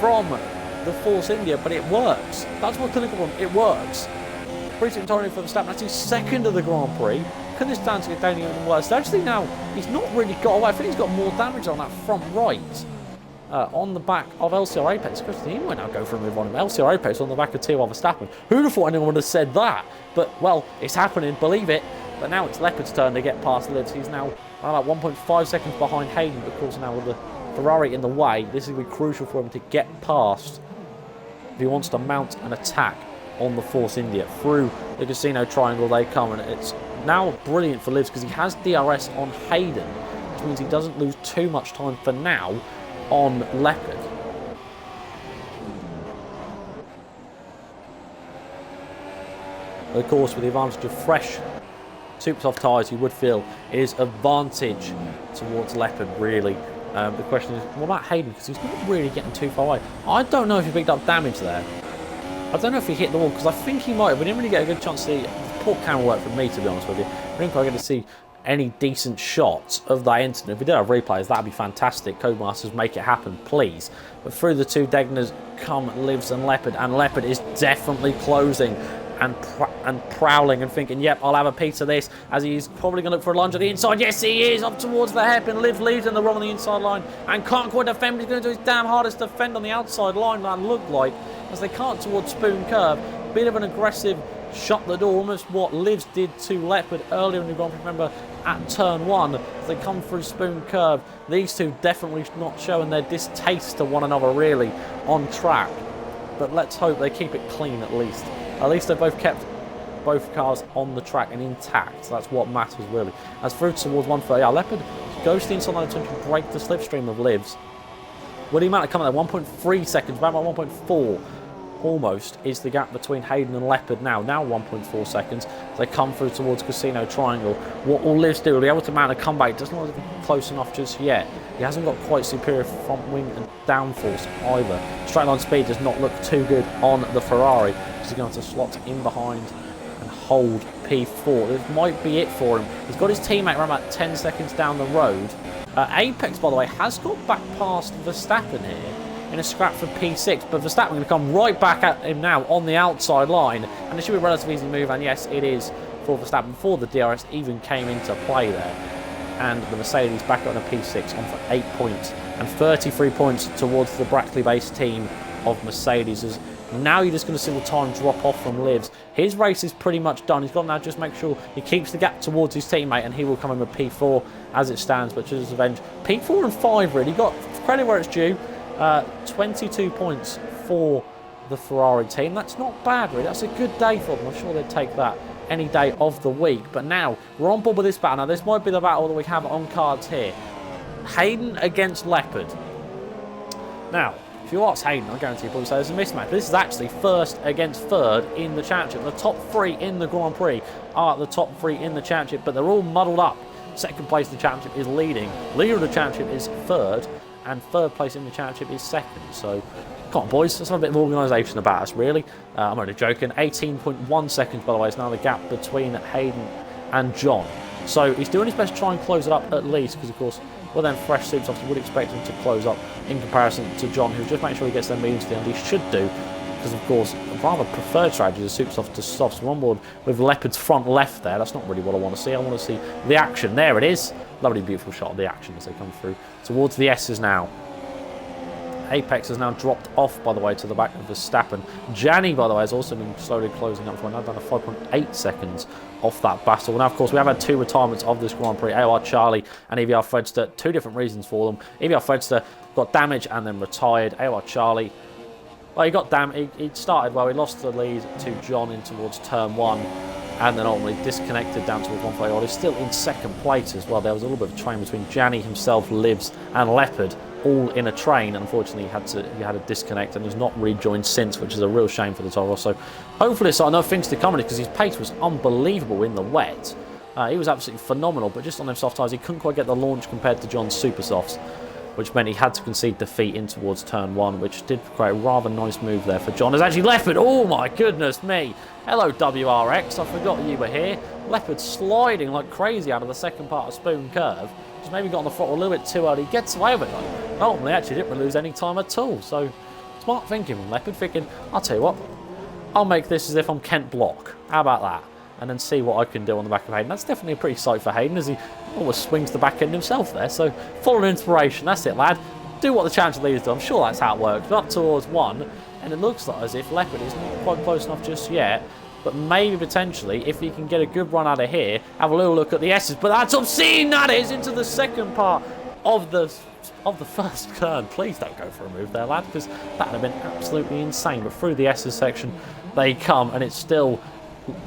A: from the Force India, but it works. That's what clinical one, it works. Pretty entirely for Verstappen, that's his second of the Grand Prix. Can this dance get down even worse? Actually now, he's not really got away. I think he's got more damage on that front right. On the back of LCR Apex. He might now go for a move on him. LCR Apex on the back of TOR Verstappen. Who'd have thought anyone would have said that? But, well, it's happening, believe it. But now it's Leopard's turn to get past Livs. He's now about 1.5 seconds behind Hayden, but of course now with the Ferrari in the way, this is going to be crucial for him to get past if he wants to mount an attack on the Force India. Through the casino triangle they come, and it's now brilliant for Livs because he has DRS on Hayden, which means he doesn't lose too much time for now on Leopard. Of course, with the advantage of fresh super soft tyres, you would feel is advantage towards Leopard, really. The question is, what about Hayden? Because he's not really getting too far away. I don't know if he picked up damage there. I don't know if he hit the wall, because I think he might have. We didn't really get a good chance to see. Poor camera work for me, to be honest with you. I didn't quite get to see any decent shots of that incident. If we did have replays, that'd be fantastic. Codemasters, make it happen, please. But through the two Degners come Livs and Leopard is definitely closing and prowling and thinking, yep, I'll have a piece of this, as he's probably going to look for a lunge at the inside. Yes, he is, up towards the hairpin. Livs leaves in the wrong on the inside line and can't quite defend, but he's going to do his damn hardest to defend on the outside line, that looked like, as they can't towards Spoon Curve. Bit of an aggressive shut the door, almost what Livs did to Leopard earlier in the Grand Prix, remember, at turn 1, as they come through Spoon Curve. These two definitely not showing their distaste to one another, really, on track. But let's hope they keep it clean, at least. At least they've both kept both cars on the track and intact. So that's what matters, really. As through towards 130, Leopard goes to the inside line to break the slipstream of Livs. What do you amount to come at 1.3 seconds, about 1.4 almost, is the gap between Hayden and Leopard now 1.4 seconds. As they come through towards Casino Triangle. What will Livs do? Will be able to mount a comeback. Doesn't look close enough just yet. He hasn't got quite superior front wing and downforce either. Straight line speed does not look too good on the Ferrari. He's going to slot in behind and hold P4. This might be it for him. He's got his teammate around about 10 seconds down the road. Apex, by the way, has got back past Verstappen here in a scrap for P6, but Verstappen going to come right back at him now on the outside line, and it should be a relatively easy move, and yes, it is for Verstappen before the DRS even came into play there. And the Mercedes back on a P6 on for 8 points and 33 points towards the Brackley-based team of Mercedes. As now you're just going to see the time drop off from Livs. His race is pretty much done. He's got to now just make sure he keeps the gap towards his teammate, and he will come in with P4 as it stands, but to his revenge. P4 and 5 really. Got credit where it's due. 22 points for the Ferrari team. That's not bad really. That's a good day for them. I'm sure they'd take that any day of the week. But now we're on board with this battle. Now this might be the battle that we have on cards here. Hayden against Leopard. Now, if you ask Hayden, I guarantee you probably say there's a mismatch. This is actually first against third in the championship. The top three in the Grand Prix are the top three in the championship, but they're all muddled up. Second place in the championship is leading. Leader of the championship is third, and third place in the championship is second. So, come on, boys. Let's have a bit of organisation about us, really. I'm only joking. 18.1 seconds, by the way, is now the gap between Hayden and John. So he's doing his best to try and close it up at least, because, of course, well, then fresh suits off, you would expect him to close up in comparison to John, who's just making sure he gets their meetings to the end. He should do, because, of course, a rather preferred strategy is suits off to softs. We're on board with Leopard's front left there. That's not really what I want to see. I want to see the action. There it is. Lovely, beautiful shot of the action as they come through towards the S's now. Apex has now dropped off, by the way, to the back of Verstappen. Gianni, by the way, has also been slowly closing up for now down to 5.8 seconds off that battle. Now, of course, we have had two retirements of this Grand Prix. AOR Charlie and EVR Fredster, two different reasons for them. EVR Fredster got damage and then retired. AOR Charlie, well, he got damage. He started well. He lost the lead to John in towards turn one, and then ultimately disconnected down towards 130. He's still in second place as well. There was a little bit of a train between Gianni himself, Livs, and Leopard, all in a train. And unfortunately, he had a disconnect and has not rejoined since, which is a real shame for the Toro. So hopefully, I know things to come in it, because his pace was unbelievable in the wet. He was absolutely phenomenal, but just on them soft tyres, he couldn't quite get the launch compared to John's super softs, which meant he had to concede defeat in towards turn one, which did create a rather nice move there for John. It's actually Leopard. Oh my goodness me. Hello, WRX. I forgot you were here. Leopard sliding like crazy out of the second part of Spoon Curve. Just maybe got on the throttle a little bit too early. He gets away with it. Ultimately, actually didn't lose any time at all. So, smart thinking from Leopard, thinking, I'll tell you what, I'll make this as if I'm Kent Block. How about that? And then see what I can do on the back of Hayden. That's definitely a pretty sight for Hayden, as he almost swings the back end himself there. So, follow inspiration. That's it, lad. Do what the championship leaders do. I'm sure that's how it works. We're up towards one, and it looks like as if Leopard is not quite close enough just yet. But maybe potentially, if he can get a good run out of here, have a little look at the S's. But that's obscene, that is, into the second part of the first turn. Please don't go for a move there, lad, because that would have been absolutely insane. But through the S's section, they come, and it's still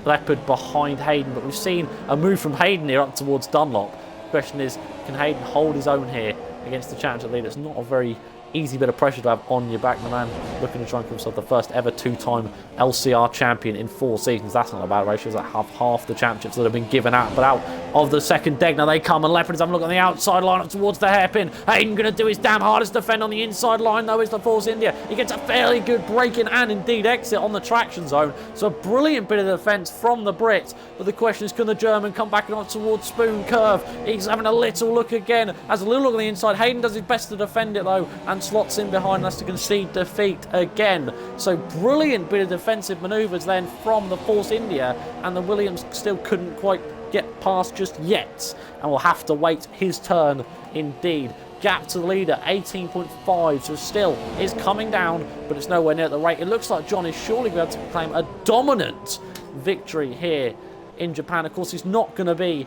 A: Leopard behind Hayden. But we've seen a move from Hayden here up towards Dunlop. The question is, can Hayden hold his own here against the championship leader? It's not a very easy bit of pressure to have on your back. The man looking to try and give himself the first ever two-time LCR champion in 4 seasons. That's not a bad ratio. That have half the championships that have been given out. But out of the second deck, now they come, and Leopard's having a look on the outside line up towards the hairpin. Hayden going to do his damn hardest to defend on the inside line, though, is the Force India. He gets a fairly good break-in and indeed exit on the traction zone. So a brilliant bit of defence from the Brit. But the question is, can the German come back and on towards Spoon Curve? He's having a little look again. Has a little look on the inside. Hayden does his best to defend it, though, and slots in behind us to concede defeat again. So brilliant bit of defensive manoeuvres then from the Force India, and the Williams still couldn't quite get past just yet, and will have to wait his turn indeed. Gap to the leader, 18.5, so still is coming down, but it's nowhere near at the rate. It looks like John is surely going to claim a dominant victory here in Japan. Of course, he's not going to be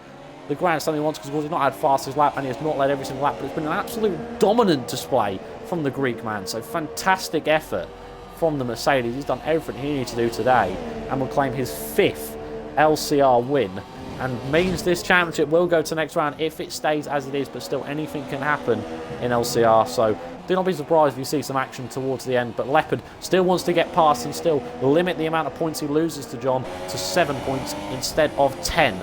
A: the grandstand he wants, because of course he's not had fastest lap and he has not led every single lap, but it's been an absolute dominant display from the Greek man. So fantastic effort from the Mercedes. He's done everything he needed to do today and will claim his 5th LCR win, and means this championship will go to the next round if it stays as it is, but still anything can happen in LCR, so do not be surprised if you see some action towards the end. But Leopard still wants to get past and still limit the amount of points he loses to John to 7 points instead of 10.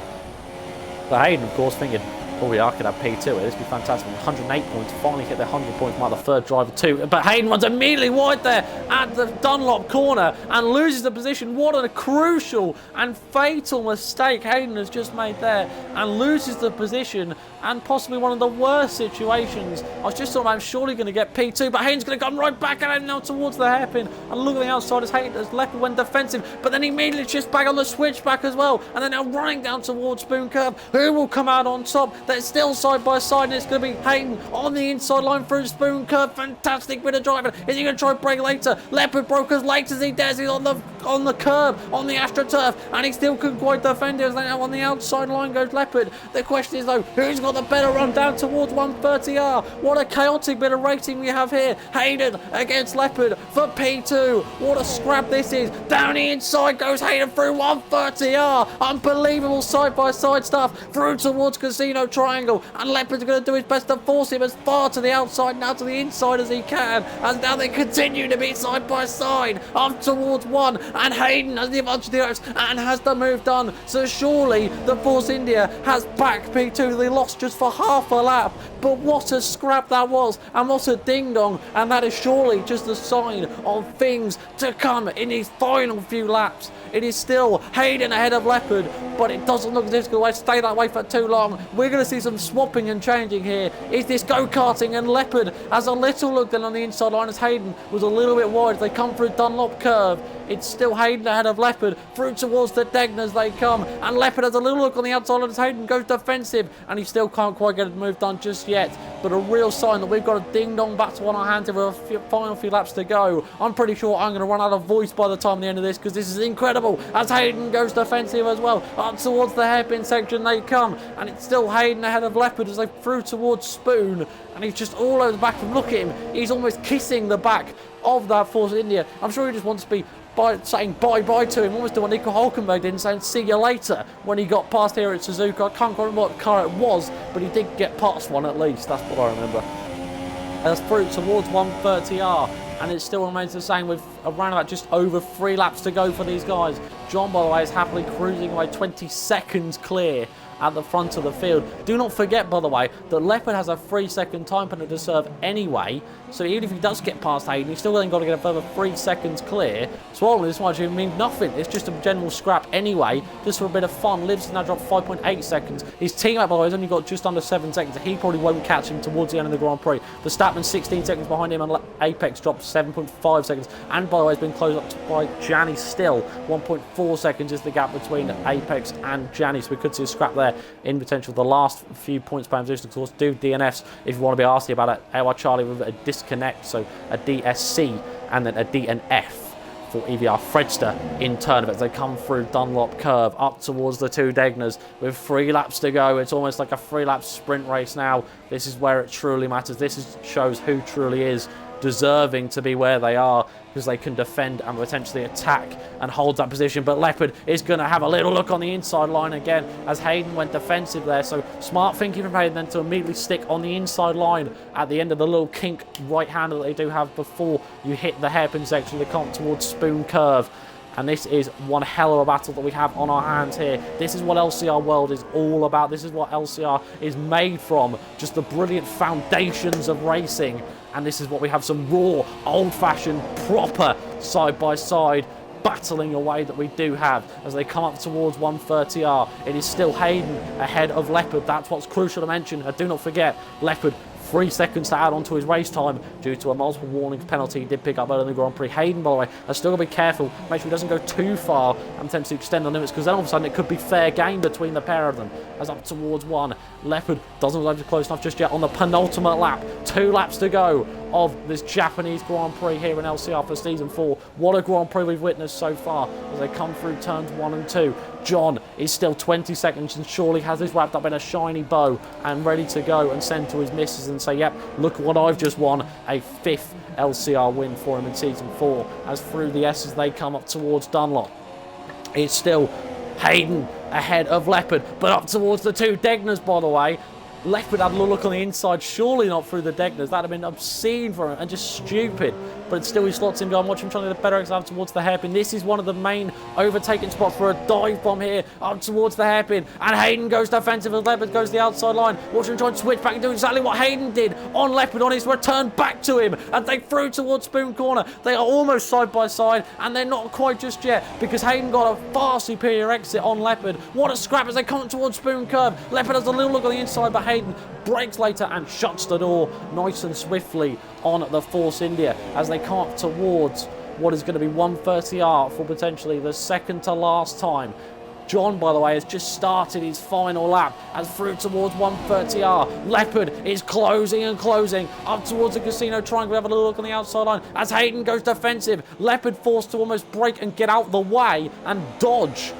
A: But Hayden, of course, thinking, oh yeah, I could have P2 here. This would be fantastic. 108 points, finally hit their 100 points mark, the third driver too. But Hayden runs immediately wide there at the Dunlop corner and loses the position. What a crucial and fatal mistake Hayden has just made there, and loses the position, and possibly one of the worst situations. I was just thought I'm surely going to get P2, but Hayden's going to come right back at him now towards the hairpin. And look at the outside as Hayden, as Leopard went defensive, but then he immediately shifts back on the switchback as well. And then now running down towards Spoon Curve. Who will come out on top? They're still side by side, and it's going to be Hayden on the inside line through Spoon Curve. Fantastic bit of driving. Is he going to try and brake later? Leopard broke as late as he dares. He's on the curb, on the AstroTurf, and he still couldn't quite defend it. As now on the outside line goes Leopard. The question is though, who's got the better run down towards 130R? What a chaotic bit of racing we have here. Hayden against Leopard for P2. What a scrap this is. Down the inside goes Hayden through 130R. Unbelievable side by side stuff through towards Casino Triangle, and Leopard's going to do his best to force him as far to the outside, now to the inside as he can, as now they continue to be side by side up towards 1, and Hayden has the advantage and has the move done. So surely the Force India has backed P2. They lost just for half a lap, but what a scrap that was, and what a ding dong, and that is surely just a sign of things to come in these final few laps. It is still Hayden ahead of Leopard, but it doesn't look as if it's going to stay that way for too long. We're going to see some swapping and changing here. Is this go-karting? And Leopard has a little look then on the inside line as Hayden was a little bit wide as they come through Dunlop curve. It's still Hayden ahead of Leopard through towards the Degner as they come, and Leopard has a little look on the outside line as Hayden goes defensive, and he still can't quite get a move done just yet, but a real sign that we've got a ding-dong battle on our hands with a final few laps to go. I'm pretty sure I'm going to run out of voice by the time the end of this, because this is incredible as Hayden goes defensive as well. Up towards the hairpin section they come, and it's still Hayden ahead of Leopard as they through towards Spoon, and he's just all over the back. Look at him, he's almost kissing the back of that Force India. I'm sure he just wants to be saying bye-bye to him, almost to what Nico Hulkenberg did, and saying see you later when he got past here at Suzuka. I can't remember what car it was, but he did get past one at least, that's what I remember. That's through towards 130R, and it still remains the same with around about just over 3 laps to go for these guys. John, by the way, is happily cruising away 20 seconds clear at the front of the field. Do not forget, by the way, that Leopard has a 3-second time penalty to serve anyway, so even if he does get past Hayden, he's still then got to get a further 3 seconds clear. So all this might mean nothing. It's just a general scrap anyway, just for a bit of fun. Livs has now dropped 5.8 seconds. His teammate, by the way, has only got just under 7 seconds. He probably won't catch him towards the end of the Grand Prix. Verstappen 16 seconds behind him, and Apex dropped 7.5 seconds. And by the way, it's been closed up by Gianni still. 1.4 seconds is the gap between Apex and Gianni, so we could see a scrap there in potential. The last few points by position, of course, do DNFs if you want to be asked about it. AY Charlie with a disconnect, so a DSC and then a DNF for EVR Fredster in turn of it. They come through Dunlop curve up towards the 2 Degners with 3 laps to go. It's almost like a 3-lap sprint race now. This is where it truly matters. This shows who truly is deserving to be where they are, because they can defend and potentially attack and hold that position. But Leopard is going to have a little look on the inside line again as Hayden went defensive there. So smart thinking from Hayden then to immediately stick on the inside line at the end of the little kink right-hander that they do have before you hit the hairpin section. They come towards Spoon Curve. And this is one hell of a battle that we have on our hands here. This is what LCR World is all about. This is what LCR is made from. Just the brilliant foundations of racing. And this is what we have, some raw, old-fashioned, proper side-by-side battling away that we do have as they come up towards 130R. It is still Hayden ahead of Leopard. That's what's crucial to mention. And do not forget, Leopard 3 seconds to add on to his race time due to a multiple warnings penalty he did pick up early in the Grand Prix. Hayden, by the way, has still got to be careful, make sure he doesn't go too far and attempt to extend the limits, because then all of a sudden it could be fair game between the pair of them. As up towards 1, Leopard doesn't look close enough just yet on the penultimate lap. 2 laps to go of this Japanese Grand Prix here in LCR for Season 4. What a Grand Prix we've witnessed so far as they come through turns 1 and 2. John is still 20 seconds and surely has this wrapped up in a shiny bow and ready to go and send to his missus and say, yep, look what I've just won. A 5th LCR win for him in Season 4 as through the S's they come up towards Dunlop. It's still Hayden ahead of Leopard, but up towards the two Degners, by the way. Leopard had a look on the inside, surely not through the Degners. That'd have been obscene for him and just stupid. But still, he slots him down. Watch him trying to get a better exit up towards the hairpin. This is one of the main overtaking spots for a dive bomb here, up towards the hairpin. And Hayden goes defensive as Leopard goes the outside line. Watch him try to switch back and do exactly what Hayden did on Leopard on his return back to him. And they threw towards Spoon Corner. They are almost side by side, and they're not quite just yet because Hayden got a far superior exit on Leopard. What a scrap as they come towards Spoon Curve. Leopard has a little look on the inside, but Hayden brakes later and shuts the door nice and swiftly on the Force India as they come towards what is going to be 130R for potentially the second to last time. John, by the way, has just started his final lap as through towards 130R. Leopard is closing and closing up towards the Casino Triangle. We have a little look on the outside line as Hayden goes defensive. Leopard forced to almost brake and get out the way and dodge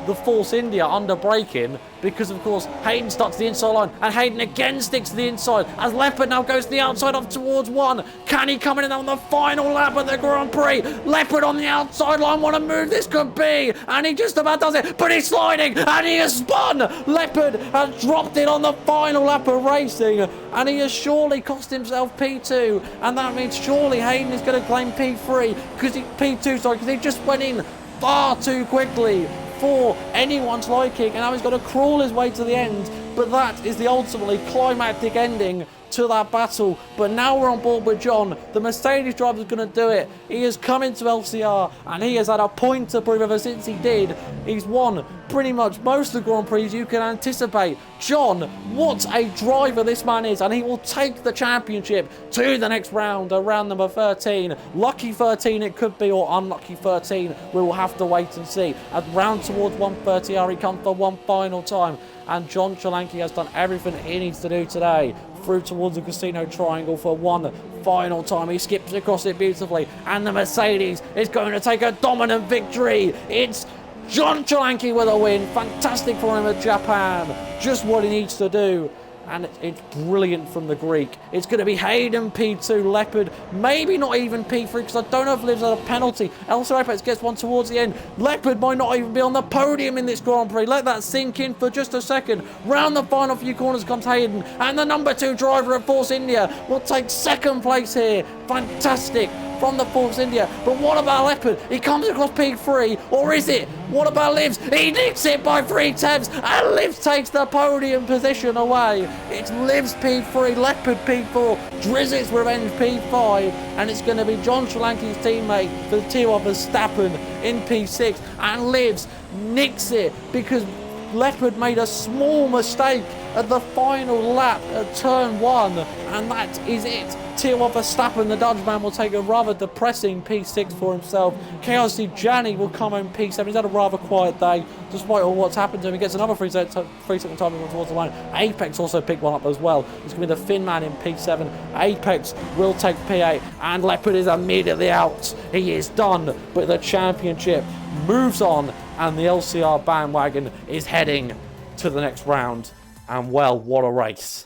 A: the Force India under braking because, of course, Hayden starts the inside line and Hayden again sticks to the inside as Leopard now goes to the outside up towards one. Can he come in on the final lap of the Grand Prix? Leopard on the outside line, what a move this could be, and he just about does it, but he's sliding and he has spun. Leopard has dropped it on the final lap of racing and he has surely cost himself P2, and that means surely Hayden is going to claim P3 because because he just went in far too quickly for anyone's liking, and now he's got to crawl his way to the end. But that is the ultimately climactic ending to that battle. But now we're on board with John. The Mercedes driver's going to do it. He has come into LCR and he has had a point to prove ever since he did. He's won pretty much most of the Grand Prix you can anticipate. John, what a driver this man is, and he will take the championship to the next round, round number 13. Lucky 13 it could be, or unlucky 13. We will have to wait and see. As round towards 130R, he comes for one final time, and John Solanke has done everything he needs to do today. Through towards the Casino Triangle for one final time. He skips across it beautifully, and the Mercedes is going to take a dominant victory. It's John Solanke with a win. Fantastic for him at Japan. Just what he needs to do. And it's brilliant from the Greek. It's going to be Hayden P2, Leopard, maybe not even P3 because I don't know if Liv's had a penalty. LCR Apex gets one towards the end. Leopard might not even be on the podium in this Grand Prix. Let that sink in for just a second. Round the final few corners comes Hayden, and the number 2 driver at Force India will take second place here. Fantastic from the Force India. But what about Leopard? He comes across P3, or is it? What about Livs? He nicks it by 3/10, and Livs takes the podium position away. It's Livs P3, Leopard P4, Drizzt's Revenge P5, and it's going to be John Solanke's teammate for the TOR Verstappen in P6, and Livs nicks it because Leopard made a small mistake at the final lap at turn 1, and that is it. TOR Verstappen, the Dutchman, will take a rather depressing P6 for himself. KRC Gianni will come home P7. He's had a rather quiet day, despite all what's happened to him. He gets another 3-second time towards the line. Apex also picked one up as well. It's going to be the Finn man in P7. Apex will take P8, and Leopard is immediately out. He is done, but the championship moves on, and the LCR bandwagon is heading to the next round. And well, what a race.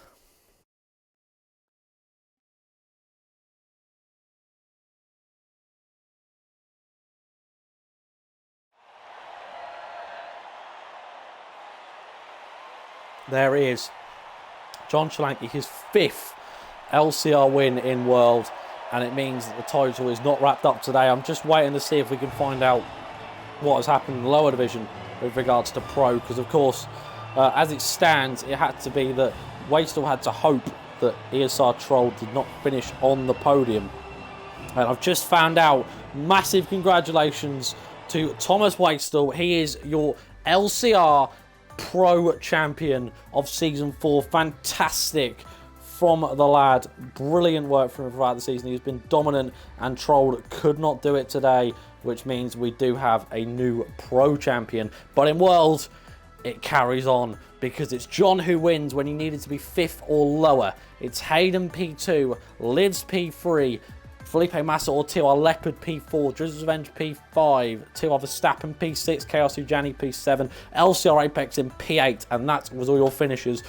A: There he is. John Solanke, his 5th LCR win in World, and it means that the title is not wrapped up today. I'm just waiting to see if we can find out what has happened in the lower division with regards to Pro, because of course, as it stands, it had to be that Wastel had to hope that ESR Troll did not finish on the podium. And I've just found out, massive congratulations to Thomas Wastel. He is your LCR Pro Champion of Season 4. Fantastic from the lad. Brilliant work from him throughout the season. He's been dominant, and Troll could not do it today, which means we do have a new Pro Champion. But in World, it carries on because it's John who wins when he needed to be 5th or lower. It's Hayden P2, Livs P3, Felipe Massa or TOR Leopard P4, Drizzt's Revenge P5, TOR Verstappen P6, KRC Gianni P7, LCR Apex in P8, and that was all your finishers